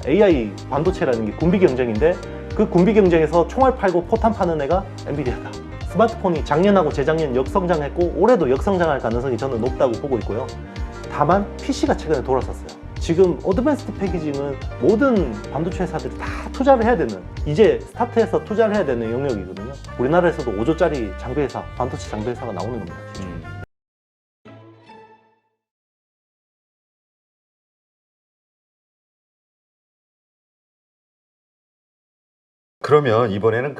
AI 반도체라는 게 군비 경쟁인데 그 군비 경쟁에서 총알 팔고 포탄 파는 애가 엔비디아다. 스마트폰이 작년하고 재작년 역성장했고 올해도 역성장할 가능성이 저는 높다고 보고 있고요. 다만 PC가 최근에 돌아섰어요. 지금 어드밴스드 패키징은 모든 반도체 회사들이 다 투자를 해야 되는, 이제 스타트해서 투자를 해야 되는 영역이거든요. 우리나라에서도 5조짜리 장비회사, 반도체 장비회사가 나오는 겁니다. 그러면 이번에는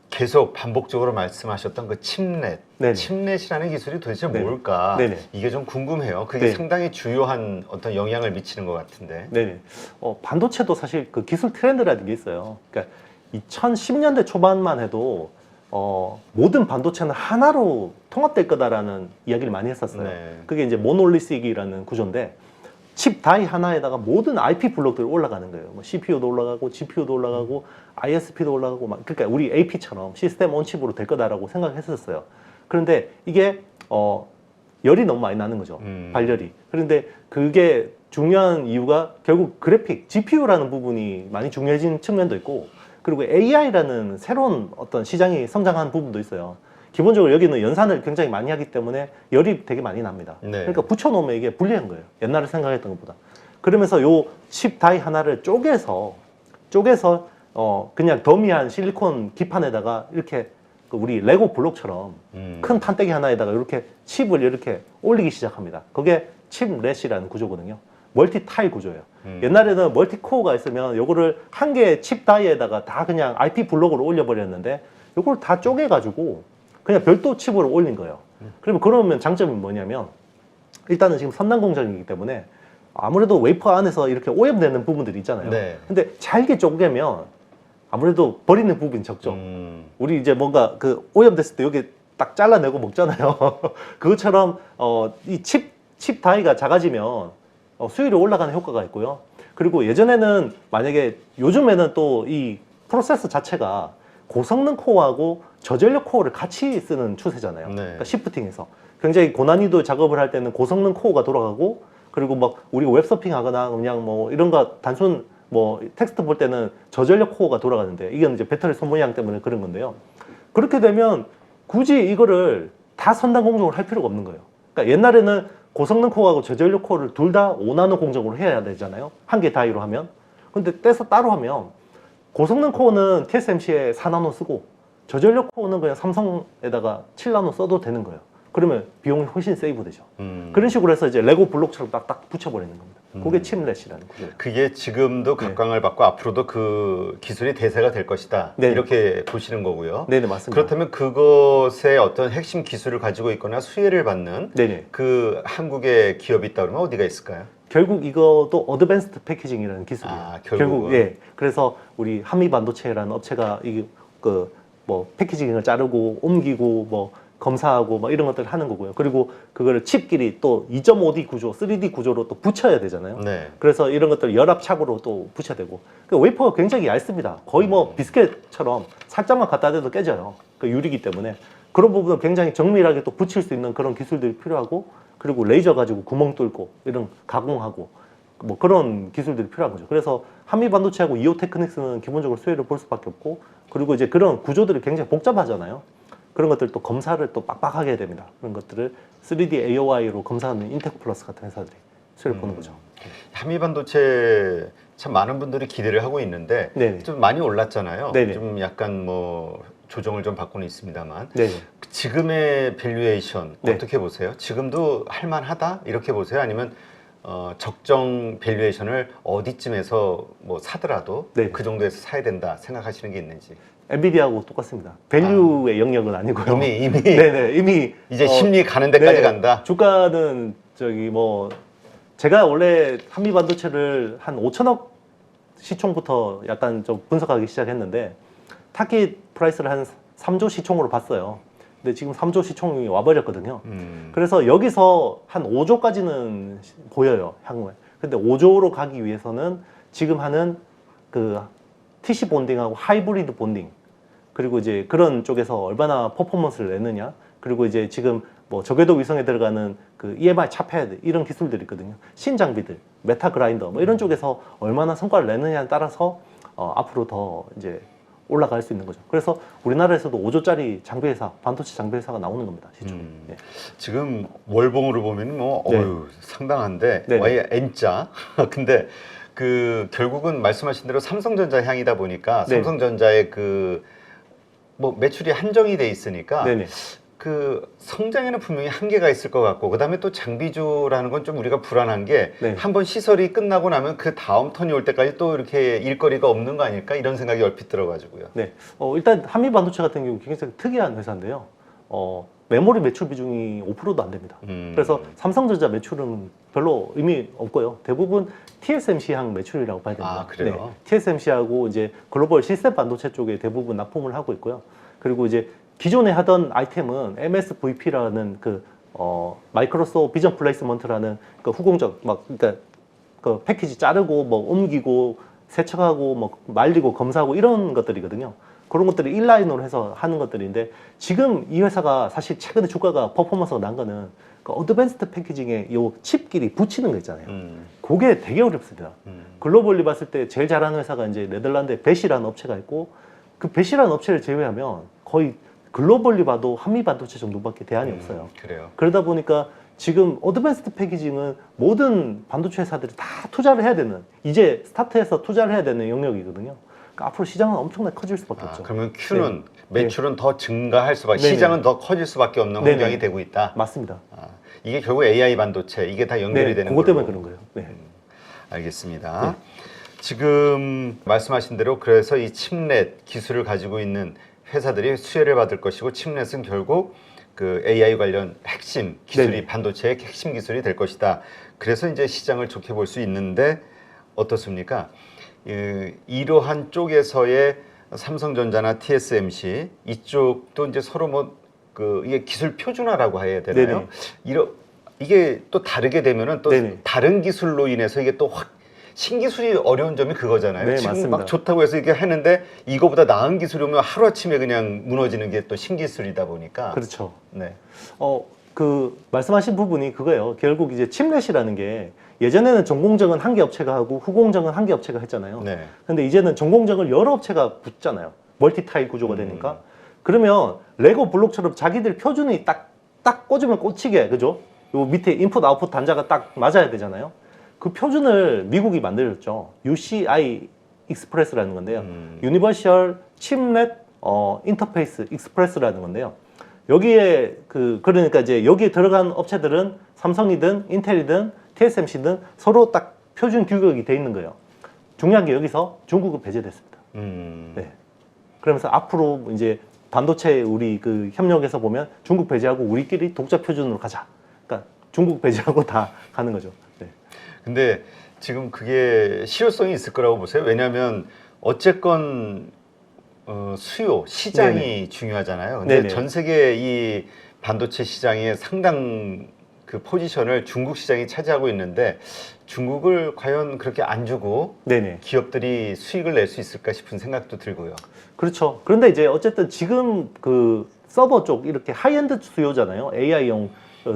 계속 반복적으로 말씀하셨던 그 칩넷, 네네. 칩넷이라는 기술이 도대체 네네. 뭘까? 네네. 이게 좀 궁금해요. 그게 네. 상당히 주요한 어떤 영향을 미치는 것 같은데. 네네. 반도체도 사실 그 기술 트렌드라는 게 있어요. 그러니까 2010년대 초반만 해도 모든 반도체는 하나로 통합될 거다라는 이야기를 많이 했었어요. 네. 그게 이제 모놀리식이라는 구조인데 칩 다이 하나에다가 모든 IP 블록들이 올라가는 거예요. 뭐 CPU도 올라가고 GPU도 올라가고 ISP도 올라가고 막, 그러니까 우리 AP처럼 시스템 온 칩으로 될 거다라고 생각했었어요. 그런데 이게 열이 너무 많이 나는 거죠. 발열이. 그런데 그게 중요한 이유가 결국 그래픽, GPU라는 부분이 많이 중요해진 측면도 있고, 그리고 AI라는 새로운 어떤 시장이 성장한 부분도 있어요. 기본적으로 여기는 연산을 굉장히 많이 하기 때문에 열이 되게 많이 납니다. 네. 그러니까 붙여놓으면 이게 불리한 거예요. 옛날에 생각했던 것보다. 그러면서 요 칩 다이 하나를 쪼개서 그냥 더미한 실리콘 기판에다가 이렇게 우리 레고 블록처럼 큰 판때기 하나에다가 이렇게 칩을 이렇게 올리기 시작합니다. 그게 칩렛이라는 구조거든요. 멀티 타일 구조예요. 옛날에는 멀티 코어가 있으면 요거를 한 개의 칩 다이에다가 다 그냥 IP 블록으로 올려버렸는데 요걸 다 쪼개가지고 그냥 별도 칩으로 올린 거예요. 그러면 장점이 뭐냐면 일단은 지금 선단 공정이기 때문에 아무래도 웨이퍼 안에서 이렇게 오염되는 부분들이 있잖아요. 네. 근데 잘게 쪼개면 아무래도 버리는 부분이 적죠. 우리 이제 뭔가 그 오염됐을 때 여기 딱 잘라내고 먹잖아요. 그것처럼 이 칩 다이가 작아지면 수율이 올라가는 효과가 있고요. 그리고 예전에는 만약에 요즘에는 또 이 프로세서 자체가 고성능 코어하고 저전력 코어를 같이 쓰는 추세잖아요. 네. 그러니까 시프팅해서 굉장히 고난이도 작업을 할 때는 고성능 코어가 돌아가고, 그리고 막 우리가 웹서핑 하거나 그냥 뭐 이런 거 단순 뭐 텍스트 볼 때는 저전력 코어가 돌아가는데 이건 이제 배터리 소모량 때문에 그런 건데요. 그렇게 되면 굳이 이거를 다 선단 공정을 할 필요가 없는 거예요. 그러니까 옛날에는 고성능 코어하고 저전력 코어를 둘 다 5나노 공정으로 해야 되잖아요. 한 개 다이로 하면. 근데 떼서 따로 하면 고성능 코어는 TSMC에 4나노 쓰고 저전력 코어는 그냥 삼성에다가 7나노 써도 되는 거예요. 그러면 비용이 훨씬 세이브 되죠. 그런 식으로 해서 이제 레고 블록처럼 딱딱 붙여버리는 겁니다. 그게 칩렛이라는 거죠. 그게 지금도 각광을 받고 앞으로도 그 기술이 대세가 될 것이다. 네네. 이렇게 보시는 거고요. 네네, 맞습니다. 그렇다면 그것의 어떤 핵심 기술을 가지고 있거나 수혜를 받는 네네. 그 한국의 기업이 있다 그러면 어디가 있을까요? 결국 이것도 어드밴스드 패키징이라는 기술이에요. 아, 결국은. 예. 그래서 우리 한미 반도체라는 업체가 이게 뭐 패키징을 자르고 옮기고 뭐 검사하고 뭐 이런 것들을 하는 거고요. 그리고 그거를 칩끼리 또 2.5D 구조, 3D 구조로 또 붙여야 되잖아요. 네. 그래서 이런 것들 열압착으로 또 붙여야 되고. 그 웨이퍼가 굉장히 얇습니다. 거의 뭐 비스켓처럼 살짝만 갖다 대도 깨져요. 그 유리기 때문에. 그런 부분은 굉장히 정밀하게 또 붙일 수 있는 그런 기술들이 필요하고, 그리고 레이저 가지고 구멍 뚫고 이런 가공하고 뭐 그런 기술들이 필요한 거죠. 그래서 한미 반도체하고 이오 테크닉스는 기본적으로 수혜를 볼 수밖에 없고, 그리고 이제 그런 구조들이 굉장히 복잡하잖아요. 그런 것들 또 검사를 또 빡빡하게 해야 됩니다. 그런 것들을 3D AOI로 검사하는 인텍 플러스 같은 회사들이 수혜를 보는 거죠. 한미 반도체 참 많은 분들이 기대를 하고 있는데 네네. 좀 많이 올랐잖아요. 네네. 좀 약간 뭐 조정을 좀 받고는 있습니다만 네네. 지금의 밸류에이션 네. 어떻게 보세요? 지금도 할만하다 이렇게 보세요? 아니면 적정 밸류에이션을 어디쯤에서 뭐 사더라도 네. 그 정도에서 사야 된다 생각하시는 게 있는지. 엔비디아하고 똑같습니다. 밸류의 영역은 아니고요. 이미 네네, 이미 이제 심리 가는 데까지 네, 간다. 주가는 제가 원래 한미 반도체를 한 5천억 시총부터 약간 좀 분석하기 시작했는데 타깃 프라이스를 한 3조 시총으로 봤어요. 근데 지금 3조 시총이 와버렸거든요. 그래서 여기서 한 5조까지는 보여요, 향후에. 근데 5조로 가기 위해서는 지금 하는 그 TC 본딩하고 하이브리드 본딩, 그리고 이제 그런 쪽에서 얼마나 퍼포먼스를 내느냐, 그리고 이제 지금 뭐 저궤도 위성에 들어가는 그 EMI 차패드 이런 기술들이 있거든요. 신장비들, 메타 그라인더 뭐 이런 쪽에서 얼마나 성과를 내느냐에 따라서 앞으로 더 이제 올라갈 수 있는 거죠. 그래서 우리나라에서도 5조짜리 장비 회사, 반도체 장비 회사가 나오는 겁니다. 시중에. 네. 지금 월봉으로 보면 뭐 네. 상당한데 네. Y N자. 근데 그 결국은 말씀하신 대로 삼성전자 향이다 보니까 네. 삼성전자의 그 뭐 매출이 한정이 돼 있으니까 네네. 그 성장에는 분명히 한계가 있을 것 같고 그다음에 또 장비주라는 건 좀 우리가 불안한 게 네. 한번 시설이 끝나고 나면 그 다음 턴이 올 때까지 또 이렇게 일거리가 없는 거 아닐까 이런 생각이 얼핏 들어가지고요. 네. 일단 한미 반도체 같은 경우 굉장히 특이한 회사인데요. 메모리 매출 비중이 5%도 안 됩니다. 그래서 삼성전자 매출은 별로 의미 없고요. 대부분 TSMC향 매출이라고 봐야 됩니다. 아, 그래요? 네. TSMC하고 이제 글로벌 시스템 반도체 쪽에 대부분 납품을 하고 있고요. 그리고 이제 기존에 하던 아이템은 MSVP라는 그 마이크로소프트 비전 플레이스먼트라는 그 후공정 그러니까 그 패키지 자르고 뭐 옮기고 세척하고 뭐 말리고 검사하고 이런 것들이거든요. 그런 것들을 인라인으로 해서 하는 것들인데 지금 이 회사가 사실 최근에 주가가 퍼포먼스가 난 거는 그 어드밴스드 패키징에 요 칩끼리 붙이는 거 있잖아요. 그게 되게 어렵습니다. 글로벌리 봤을 때 제일 잘하는 회사가 이제 네덜란드에 벳이라는 업체가 있고 그 벳이라는 업체를 제외하면 거의 글로벌리 봐도 한미 반도체 정도밖에 대안이 없어요. 그래요. 그러다 보니까 지금 어드밴스드 패키징은 모든 반도체 회사들이 다 투자를 해야 되는 이제 스타트해서 투자를 해야 되는 영역이거든요. 그러니까 앞으로 시장은 엄청나게 커질 수밖에 없죠. 그러면 Q는 네. 매출은 더 증가할 수밖에, 네네. 시장은 더 커질 수밖에 없는 네네. 환경이 되고 있다. 맞습니다. 이게 결국 AI 반도체 이게 다 연결이 네, 되는 그것 때문에 걸로. 그런 거예요. 네. 알겠습니다. 지금 말씀하신 대로 그래서 이 칩넷 기술을 가지고 있는 회사들이 수혜를 받을 것이고 칩넷은 결국 그 AI 관련 핵심 기술이 네네. 반도체의 핵심 기술이 될 것이다. 그래서 이제 시장을 좋게 볼 수 있는데 어떻습니까? 이러한 쪽에서의 삼성전자나 TSMC 이쪽도 이제 서로 뭐 이게 기술 표준화라고 해야 되나요? 네네. 이게 또 다르게 되면은 또 네네. 다른 기술로 인해서 이게 또 확 신기술이 어려운 점이 그거잖아요. 네, 지금 맞습니다. 막 좋다고 해서 이게 하는데 이거보다 나은 기술이 오면 하루아침에 그냥 무너지는 게 또 신기술이다 보니까. 그렇죠. 네. 그 말씀하신 부분이 그거예요. 결국 이제 칩넷이라는 게 예전에는 전공정은 한 개 업체가 하고 후공정은 한 개 업체가 했잖아요. 네. 근데 이제는 전공정을 여러 업체가 붙잖아요. 멀티타일 구조가 되니까. 그러면 레고 블록처럼 자기들 표준이 딱 꽂으면 꽂히게, 그죠? 요 밑에 인풋 아웃풋 단자가 딱 맞아야 되잖아요. 그 표준을 미국이 만들었죠. UCI 익스프레스라는 건데요. 유니버셜 칩넷 인터페이스 익스프레스라는 건데요. 여기에 그러니까 이제 여기에 들어간 업체들은 삼성이든 인텔이든 TSMC든 서로 딱 표준 규격이 돼 있는 거예요. 중요한 게 여기서 중국은 배제됐습니다. 네. 그러면서 앞으로 이제 반도체 우리 그 협력에서 보면 중국 배제하고 우리끼리 독자 표준으로 가자. 그러니까 중국 배제하고 다 가는 거죠. 네. 근데 지금 그게 실효성이 있을 거라고 보세요. 왜냐하면 어쨌건 수요, 시장이 네네. 중요하잖아요. 근데 네네. 전 세계 이 반도체 시장의 상당 그 포지션을 중국 시장이 차지하고 있는데 중국을 과연 그렇게 안 주고 네네. 기업들이 수익을 낼 수 있을까 싶은 생각도 들고요. 그렇죠. 그런데 이제 어쨌든 지금 그 서버 쪽 이렇게 하이엔드 수요잖아요. AI용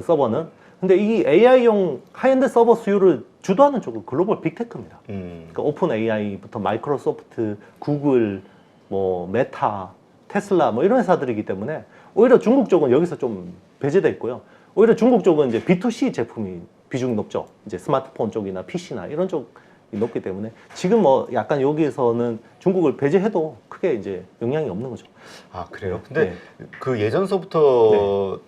서버는. 근데 이 AI용 하이엔드 서버 수요를 주도하는 쪽은 글로벌 빅테크입니다. 그러니까 오픈 AI부터 마이크로소프트, 구글, 뭐 메타, 테슬라 뭐 이런 회사들이기 때문에 오히려 중국 쪽은 여기서 좀 배제돼 있고요. 오히려 중국 쪽은 이제 B2C 제품이 비중이 높죠. 이제 스마트폰 쪽이나 PC나 이런 쪽이 높기 때문에 지금 뭐 약간 여기에서는 중국을 배제해도 크게 이제 영향이 없는 거죠. 아, 그래요? 근데 네. 그 예전서부터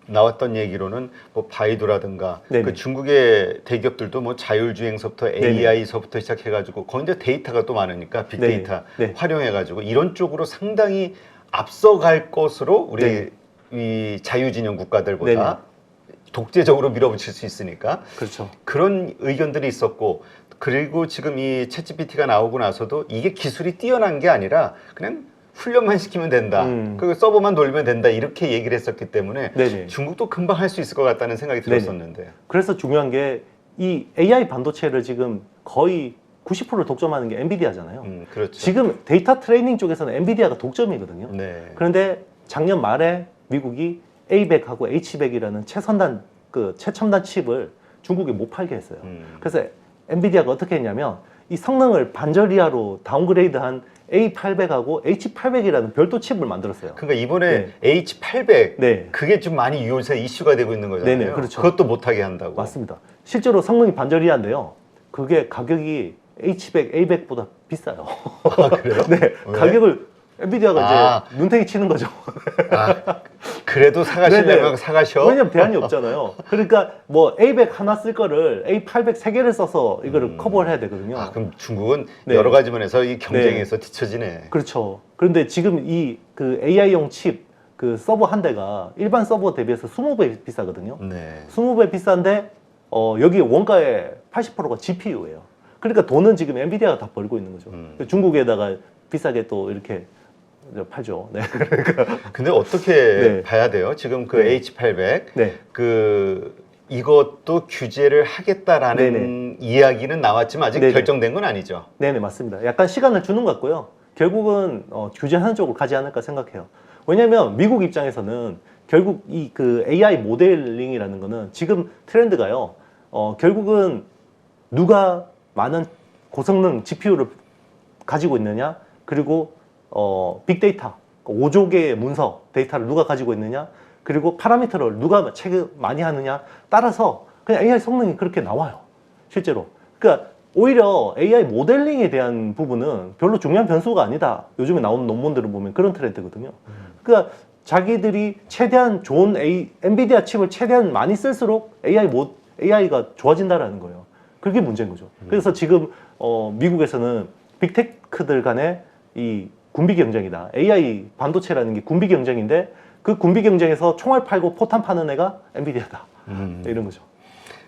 나왔던 얘기로는 뭐 바이두라든가 네네. 그 중국의 대기업들도 뭐 자율주행서부터 네네. AI서부터 시작해가지고 거기 이제 데이터가 또 많으니까 빅데이터 네네. 네. 활용해가지고 이런 쪽으로 상당히 앞서갈 것으로 우리 네네. 이 자유진영 국가들보다 네네. 독재적으로 밀어붙일 수 있으니까 그렇죠. 그런 의견들이 있었고 그리고 지금 이 챗GPT가 나오고 나서도 이게 기술이 뛰어난 게 아니라 그냥 훈련만 시키면 된다. 그 서버만 돌리면 된다. 이렇게 얘기를 했었기 때문에 네네. 중국도 금방 할 수 있을 것 같다는 생각이 들었었는데. 그래서 중요한 게 이 AI 반도체를 지금 거의 90%를 독점하는 게 엔비디아잖아요. 그렇죠. 지금 데이터 트레이닝 쪽에서는 엔비디아가 독점이거든요. 네. 그런데 작년 말에 미국이 A100하고 H100이라는 최선단 최첨단 칩을 중국에 못 팔게 했어요. 그래서 엔비디아가 어떻게 했냐면 이 성능을 반절 다운그레이드한 A800하고 H800이라는 별도 칩을 만들었어요. 그러니까 이번에 H800 네. 그게 좀 많이 요새 이슈가 되고 있는 거잖아요. 네네, 그렇죠. 그것도 못하게 한다고. 맞습니다. 실제로 성능이 반절 이하인데요. 그게 가격이 H100, A100보다 비싸요. 아, 그래요? 네, 왜? 가격을 엔비디아가 이제 눈탱이 치는 거죠. 아, 그래도 사가시려면 네네. 사가셔. 왜냐면 대안이 없잖아요. 그러니까 뭐 A100 하나 쓸 거를 A800 3개를 써서 이거를 커버를 해야 되거든요. 아, 그럼 중국은 네. 여러 가지 면에서 이 경쟁에서 뒤처지네. 그렇죠. 그런데 지금 이 그 AI용 칩 그 서버 한 대가 일반 서버 대비해서 20배 비싸거든요. 네. 20배 비싼데 여기 원가의 80%가 GPU예요. 그러니까 돈은 지금 엔비디아가 다 벌고 있는 거죠. 중국에다가 비싸게 또 이렇게 팔죠. 네. 근데 어떻게 네. 봐야 돼요? 지금 그 네. H800 네. 이것도 규제를 하겠다라는 네네. 이야기는 나왔지만 아직 네네. 결정된 건 아니죠. 네네, 맞습니다. 약간 시간을 주는 것 같고요. 결국은 규제하는 쪽으로 가지 않을까 생각해요. 왜냐면 미국 입장에서는 결국 이 그 AI 모델링이라는 거는 지금 트렌드가요. 결국은 누가 많은 고성능 GPU를 가지고 있느냐, 그리고 빅데이터, 5조 개의 문서 데이터를 누가 가지고 있느냐, 그리고 파라미터를 누가 많이 하느냐 따라서 그냥 AI 성능이 그렇게 나와요. 실제로. 그러니까 오히려 AI 모델링에 대한 부분은 별로 중요한 변수가 아니다. 요즘에 나오는 논문들을 보면 그런 트렌드거든요. 그러니까 자기들이 최대한 좋은 엔비디아 칩을 최대한 많이 쓸수록 AI가 좋아진다라는 거예요. 그게 문제인 거죠. 그래서 지금 미국에서는 빅테크들 간의 이 군비 경쟁이다. AI 반도체라는 게 군비 경쟁인데 그 군비 경쟁에서 총알 팔고 포탄 파는 애가 엔비디아다. 이런 거죠.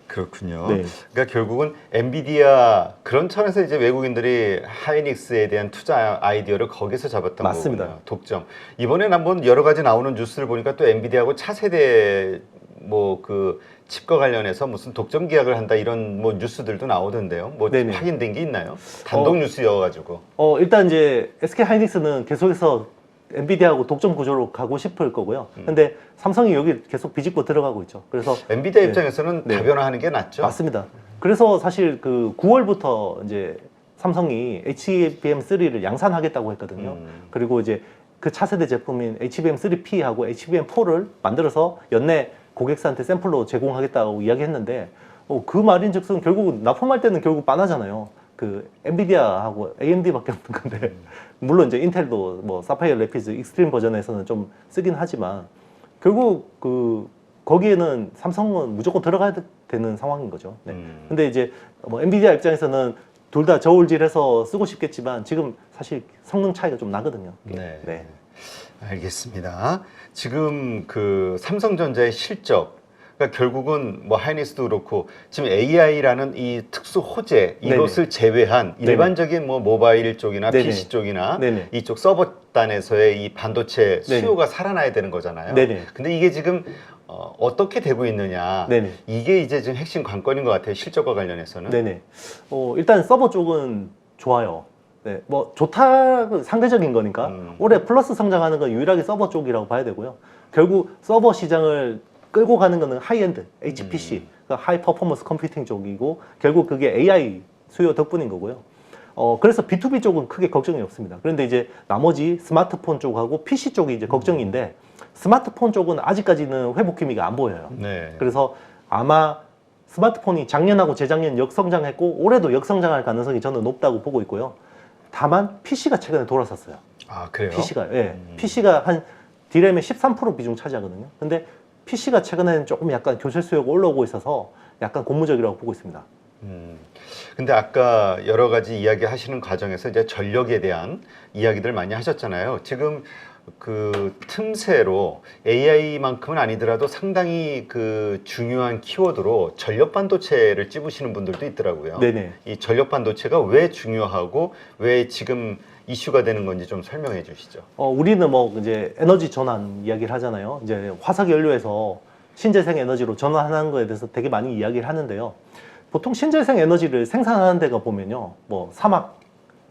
그렇군요. 네. 그러니까 결국은 엔비디아 그런 차원에서 이제 외국인들이 하이닉스에 대한 투자 아이디어를 거기서 잡았던 맞습니다. 거군요. 독점. 이번엔 한번 여러 가지 나오는 뉴스를 보니까 또 엔비디아하고 차세대 뭐 그 칩과 관련해서 무슨 독점 계약을 한다 이런 뭐 뉴스들도 나오던데요. 뭐 네네. 확인된 게 있나요? 단독 뉴스여가지고. 일단 이제 SK 하이닉스는 계속해서 엔비디아하고 독점 구조로 가고 싶을 거고요. 근데 삼성이 여기 계속 비집고 들어가고 있죠. 그래서 엔비디아 네. 입장에서는 네. 다변화하는 게 낫죠. 맞습니다. 그래서 사실 그 9월부터 이제 삼성이 HBM3를 양산하겠다고 했거든요. 그리고 이제 그 차세대 제품인 HBM3P하고 HBM4를 만들어서 연내 고객사한테 샘플로 제공하겠다고 이야기했는데 그 말인즉슨 결국 납품할 때는 결국 빤하잖아요. 그 엔비디아하고 AMD밖에 없는 건데 물론 이제 인텔도 뭐 사파이어 레피드 익스트림 버전에서는 좀 쓰긴 하지만 결국 거기에는 삼성은 무조건 들어가야 되는 상황인 거죠. 네. 근데 이제 뭐 엔비디아 입장에서는 둘 다 저울질해서 쓰고 싶겠지만 지금 사실 성능 차이가 좀 나거든요. 네. 네. 알겠습니다. 지금 그 삼성전자의 실적, 그러니까 결국은 뭐 하이닉스도 그렇고 지금 AI라는 이 특수 호재 이것을 제외한 네네. 일반적인 뭐 모바일 쪽이나 네네. PC 쪽이나 네네. 이쪽 서버단에서의 이 반도체 네네. 수요가 살아나야 되는 거잖아요. 네네. 근데 이게 지금 어떻게 되고 있느냐, 네네. 이게 이제 지금 핵심 관건인 것 같아요. 실적과 관련해서는. 네네. 일단 서버 쪽은 좋아요. 네, 뭐 좋다 상대적인 거니까 올해 플러스 성장하는 건 유일하게 서버 쪽이라고 봐야 되고요. 결국 서버 시장을 끌고 가는 거는 하이엔드 HPC, 그러니까 하이 퍼포먼스 컴퓨팅 쪽이고 결국 그게 AI 수요 덕분인 거고요. 그래서 B2B 쪽은 크게 걱정이 없습니다. 그런데 이제 나머지 스마트폰 쪽하고 PC 쪽이 이제 걱정인데 스마트폰 쪽은 아직까지는 회복 기미가 안 보여요. 네. 그래서 아마 스마트폰이 작년하고 재작년 역성장했고 올해도 역성장할 가능성이 저는 높다고 보고 있고요. 다만 PC가 최근에 돌아섰어요. 아, 그래요? PC가 PC가 한 D램의 13% 비중 차지하거든요. 근데 PC가 최근에는 조금 약간 교체 수요가 올라오고 있어서 약간 고무적이라고 보고 있습니다. 근데 아까 여러 가지 이야기 하시는 과정에서 이제 전력에 대한 이야기들 많이 하셨잖아요. 지금 그 틈새로 AI만큼은 아니더라도 상당히 그 중요한 키워드로 전력 반도체를 찝으시는 분들도 있더라고요. 네네. 이 전력 반도체가 왜 중요하고 왜 지금 이슈가 되는 건지 좀 설명해 주시죠. 우리는 뭐 이제 에너지 전환 이야기를 하잖아요. 이제 화석 연료에서 신재생 에너지로 전환하는 거에 대해서 되게 많이 이야기를 하는데요. 보통 신재생 에너지를 생산하는 데가 보면요, 뭐 사막,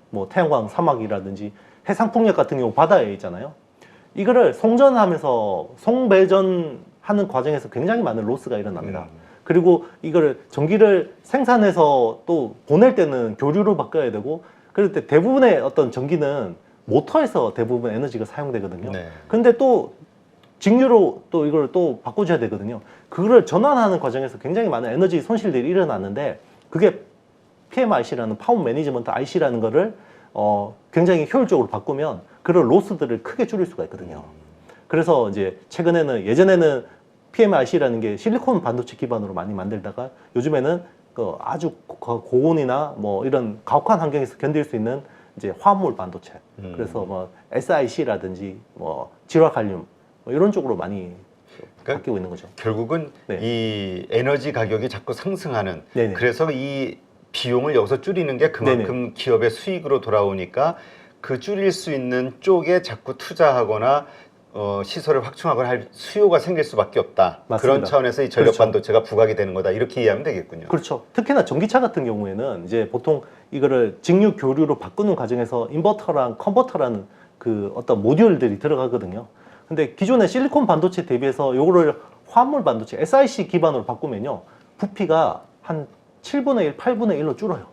뭐 태양광 사막이라든지 해상 풍력 같은 경우 바다에 있잖아요. 이거를 송전하면서 송배전하는 과정에서 굉장히 많은 로스가 일어납니다. 그리고 이거를 전기를 생산해서 또 보낼 때는 교류로 바꿔야 되고, 그럴 때 대부분의 어떤 전기는 모터에서 대부분 에너지가 사용되거든요. 네. 근데 또 직류로 또 이걸 또 바꿔줘야 되거든요. 그거를 전환하는 과정에서 굉장히 많은 에너지 손실들이 일어나는데, 그게 PMIC라는 파워 매니지먼트 IC라는 거를 굉장히 효율적으로 바꾸면 그런 로스들을 크게 줄일 수가 있거든요. 그래서 이제 최근에는, 예전에는 PMIC라는 게 실리콘 반도체 기반으로 많이 만들다가 요즘에는 그 아주 고온이나 뭐 이런 가혹한 환경에서 견딜 수 있는 이제 화합물 반도체. 그래서 뭐 SiC라든지 뭐 질화칼륨 뭐 이런 쪽으로 많이 바뀌고 있는 거죠. 결국은 네. 이 에너지 가격이 자꾸 상승하는, 네네. 그래서 이 비용을 여기서 줄이는 게 그만큼 기업의 수익으로 돌아오니까 그 줄일 수 있는 쪽에 자꾸 투자하거나 시설을 확충하거나 할 수요가 생길 수밖에 없다. 맞습니다. 그런 차원에서 이 전력 그렇죠. 반도체가 부각이 되는 거다. 이렇게 이해하면 되겠군요. 그렇죠. 특히나 전기차 같은 경우에는 이제 보통 이거를 직류 교류로 바꾸는 과정에서 인버터랑 컨버터라는 그 어떤 모듈들이 들어가거든요. 근데 기존의 실리콘 반도체 대비해서 요거를 화합물 반도체 SiC 기반으로 바꾸면요, 부피가 한 7분의 1, 8분의 1로 줄어요.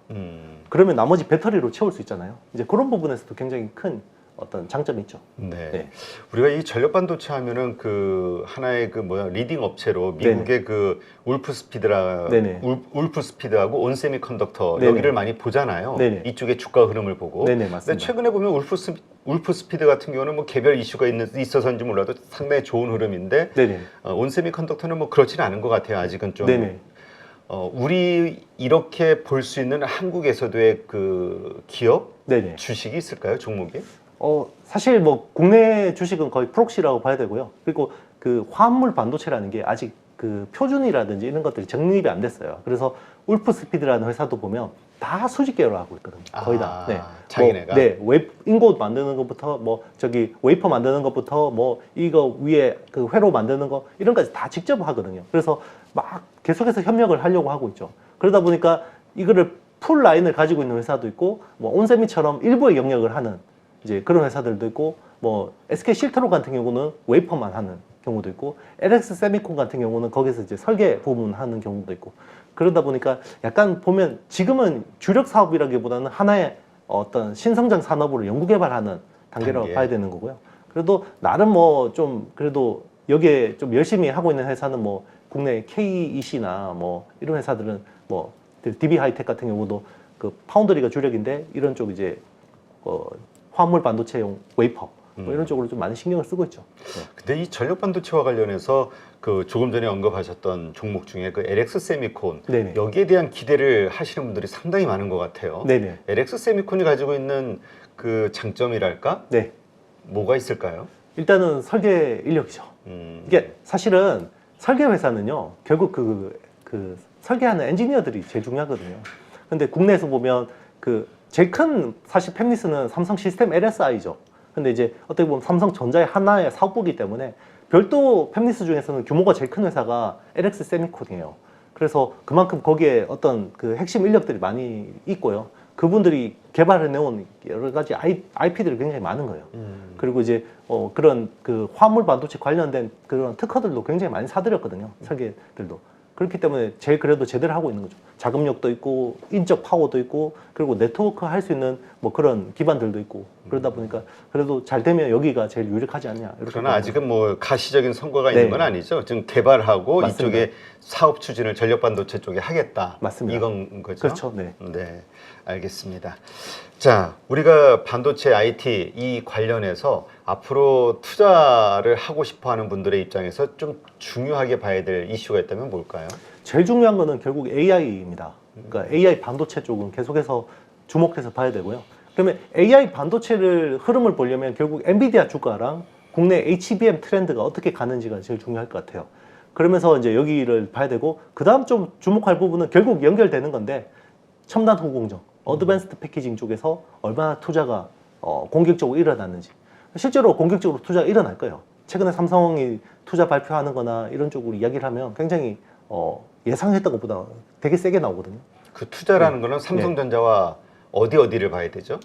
그러면 나머지 배터리로 채울 수 있잖아요. 이제 그런 부분에서도 굉장히 큰 어떤 장점이 있죠. 네. 네. 우리가 이 전력 반도체 하면은 그 하나의 그 리딩 업체로 미국의 그 네네. 울프 스피드하고 온세미컨덕터 네네. 여기를 많이 보잖아요. 네네. 이쪽의 주가 흐름을 보고. 네네, 근데 맞습니다. 최근에 보면 울프 스피드 같은 경우는 뭐 개별 이슈가 있어서인지 몰라도 상당히 좋은 흐름인데, 네네. 온세미컨덕터는 뭐 그렇지는 않은 것 같아요. 아직은 좀. 네네. 우리 이렇게 볼 수 있는 한국에서도의 그 기업 네네. 주식이 있을까요, 종목이? 사실 뭐 국내 주식은 거의 프록시라고 봐야 되고요. 그리고 그 화합물 반도체라는 게 아직 그 표준이라든지 이런 것들이 정립이 안 됐어요. 그래서 울프스피드라는 회사도 보면 다 수직 계열을 하고 있거든요. 거의 다. 네. 자기네가. 인고 만드는 것부터 뭐 저기 웨이퍼 만드는 것부터 뭐 이거 위에 그 회로 만드는 거 이런 까지 다 직접 하거든요. 그래서 막 계속해서 협력을 하려고 하고 있죠. 그러다 보니까 이거를 풀 라인을 가지고 있는 회사도 있고, 뭐 온세미처럼 일부의 영역을 하는 이제 그런 회사들도 있고, 뭐 SK 실트론 같은 경우는 웨이퍼만 하는 경우도 있고, LX 세미콘 같은 경우는 거기서 이제 설계 부분 하는 경우도 있고, 그러다 보니까 약간 보면 지금은 주력 사업이라기보다는 하나의 어떤 신성장 산업으로 연구개발하는 단계라고 단계. 봐야 되는 거고요. 그래도 나름 뭐 좀 그래도 여기에 좀 열심히 하고 있는 회사는 뭐 국내 KEC나 뭐 이런 회사들은 뭐 DB 하이텍 같은 경우도 그 파운드리가 주력인데 이런 쪽 이제 화합물 반도체용 웨이퍼 뭐 이런 쪽으로 좀 많이 신경을 쓰고 있죠. 네. 근데 이 전력 반도체와 관련해서 그 조금 전에 언급하셨던 종목 중에 그 LX 세미콘, 네네. 여기에 대한 기대를 하시는 분들이 상당히 많은 것 같아요. 네네. LX 세미콘이 가지고 있는 그 장점이랄까? 네. 뭐가 있을까요? 일단은 설계 인력이죠. 이게 사실은 설계 회사는요, 결국 그 설계하는 엔지니어들이 제일 중요하거든요. 근데 국내에서 보면 그 제일 큰 사실 팹리스는 삼성 시스템 LSI죠. 근데 이제 어떻게 보면 삼성전자의 하나의 사업부이기 때문에 별도 팹리스 중에서는 규모가 제일 큰 회사가 LX 세미콘이에요. 그래서 그만큼 거기에 어떤 그 핵심 인력들이 많이 있고요. 그분들이 개발해 내온 여러 가지 IP들이 굉장히 많은 거예요. 그리고 이제 그런 그 화물 반도체 관련된 그런 특허들도 굉장히 많이 사들였거든요. 설계들도. 그렇기 때문에 제일 그래도 제대로 하고 있는 거죠. 자금력도 있고 인적 파워도 있고 그리고 네트워크 할 수 있는 뭐 그런 기반들도 있고 그러다 보니까 그래도 잘 되면 여기가 제일 유력하지 않냐. 이렇게 그러나 아직은 뭐 가시적인 성과가 네. 있는 건 아니죠. 지금 개발하고 맞습니다. 이쪽에 사업 추진을 전력 반도체 쪽에 하겠다. 맞습니다. 이건 거죠. 그렇죠. 네. 네, 알겠습니다. 자, 우리가 반도체 IT 이 관련해서 앞으로 투자를 하고 싶어하는 분들의 입장에서 좀 중요하게 봐야 될 이슈가 있다면 뭘까요? 제일 중요한 거는 결국 AI입니다. 그러니까 AI 반도체 쪽은 계속해서 주목해서 봐야 되고요. 그러면 AI 반도체를 흐름을 보려면 결국 엔비디아 주가랑 국내 HBM 트렌드가 어떻게 가는지가 제일 중요할 것 같아요. 그러면서 이제 여기를 봐야 되고, 그 다음 좀 주목할 부분은 결국 연결되는 건데, 첨단 후공정, 어드밴스드 패키징 쪽에서 얼마나 투자가 공격적으로 일어났는지. 실제로 공격적으로 투자가 일어날 거예요. 최근에 삼성이 투자 발표하는 거나 이런 쪽으로 이야기를 하면 굉장히 예상했던 것보다 되게 세게 나오거든요. 그 투자라는 거는 삼성전자와 어디를 봐야 되죠?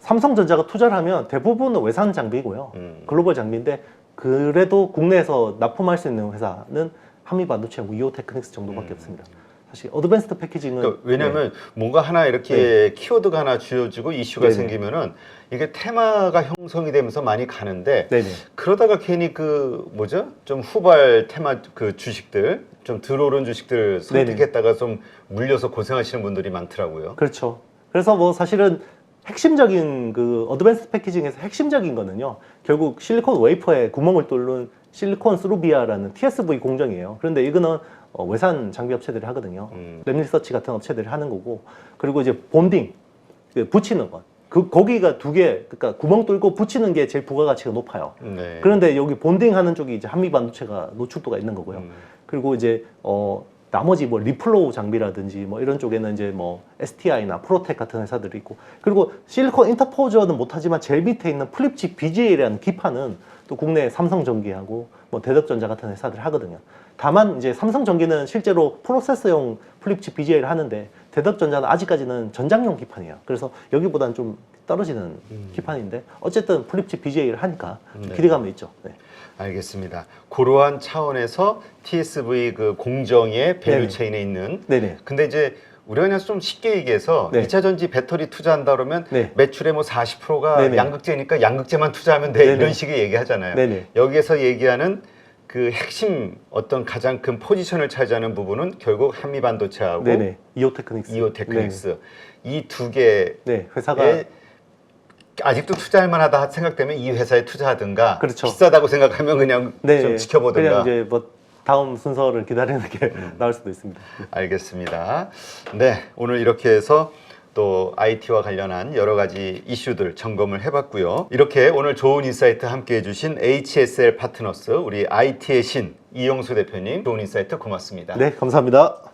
삼성전자가 투자를 하면 대부분은 외산 장비고요. 글로벌 장비인데 그래도 국내에서 납품할 수 있는 회사는 한미반도체하고 이오테크닉스 정도밖에 없습니다. 사실 어드밴스드 패키징은 그러니까 왜냐하면 뭔가 하나 이렇게 키워드가 하나 쥐어지고 이슈가 네네. 생기면은 이게 테마가 형성이 되면서 많이 가는데 네네. 그러다가 괜히 그 뭐죠? 좀 후발 테마 그 주식들 좀 들어오른 주식들 선택했다가 좀 물려서 고생하시는 분들이 많더라고요. 그렇죠. 그래서 뭐 사실은 핵심적인 그 어드밴스드 패키징에서 핵심적인 거는요. 결국 실리콘 웨이퍼에 구멍을 뚫는 실리콘 스루비아라는 TSV 공정이에요. 그런데 이거는 외산 장비 업체들이 하거든요. 랩리서치 같은 업체들이 하는 거고, 그리고 이제 본딩 그 붙이는 것. 거기가 두 개, 그러니까 구멍 뚫고 붙이는 게 제일 부가가치가 높아요. 네. 그런데 여기 본딩 하는 쪽이 이제 한미반도체가 노출도가 있는 거고요. 그리고 이제 나머지 뭐 리플로우 장비라든지 뭐 이런 쪽에는 이제 뭐 STI나 프로텍 같은 회사들이 있고, 그리고 실리콘 인터포저는 못하지만 제일 밑에 있는 플립칩 BGA라는 기판은 또 국내 삼성전기하고 뭐 대덕전자 같은 회사들이 하거든요. 다만 이제 삼성전기는 실제로 프로세서용 플립칩 BGA를 하는데 대덕전자는 아직까지는 전장용 기판이에요. 그래서 여기보다는 좀 떨어지는 기판인데 어쨌든 플립칩 BGA를 하니까 네. 기대감이 있죠. 네. 알겠습니다. 그러한 차원에서 TSV 그 공정의 밸류 네네. 체인에 있는 네네. 근데 이제 우리가 그냥 좀 쉽게 얘기해서 네. 2차 전지 배터리 투자한다 그러면 네. 매출의 뭐 40%가 네네. 양극재니까 양극재만 투자하면 돼 네네. 이런 식의 얘기하잖아요. 네네. 여기에서 얘기하는 그 핵심 어떤 가장 큰 포지션을 차지하는 부분은 결국 한미반도체하고 네네. 이오테크닉스. 이오테크닉스 이 두 개의 네. 회사가 아직도 투자할 만하다 생각되면 이 회사에 투자하든가 그렇죠. 비싸다고 생각하면 그냥 좀 지켜보든가. 그냥 이제 뭐 다음 순서를 기다리는 게 나을 수도 있습니다. 알겠습니다. 네, 오늘 이렇게 해서 또 IT와 관련한 여러 가지 이슈들 점검을 해봤고요. 이렇게 오늘 좋은 인사이트 함께 해주신 HSL 파트너스 우리 IT의 신 이용수 대표님 좋은 인사이트 고맙습니다. 네, 감사합니다.